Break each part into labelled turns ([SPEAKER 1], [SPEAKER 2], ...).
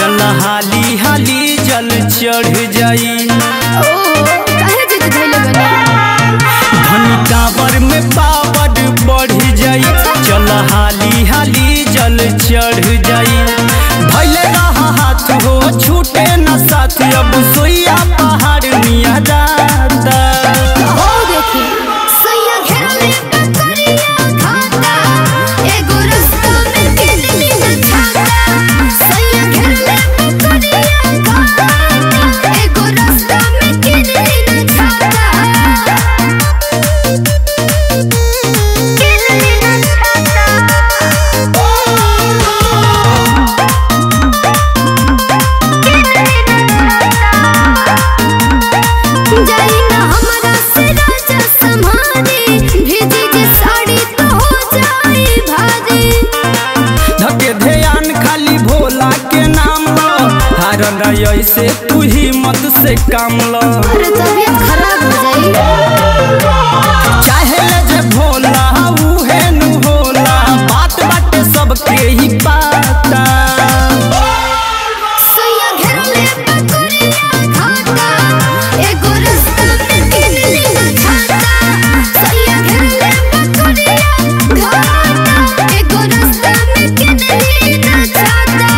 [SPEAKER 1] चल हाली हाली जल चढ़ जाई धनी कांवर में पावर बढ़ जाई। चल हाली हाली जल चढ़ जाई। भले रहा हाथ हो छूटे न साथ अब सोया पहाड़ मिया दादा ऐसे तू हिम्मत से काम लो
[SPEAKER 2] तबीयत खराब हो जाई।
[SPEAKER 1] चाहे जे भोला उहे नु होला बात बाटे सबके ही पता।
[SPEAKER 2] सैया घेरले पकड़िया घाटा एगो रास्ता में किनली न छाता। सैया घेरले पकड़िया घाटा एगो रास्ता में किनली न छाता।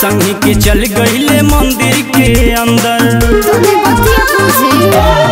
[SPEAKER 1] संगी के चल गईले मंदिर के अंदर।
[SPEAKER 2] तूने बतिया पूछी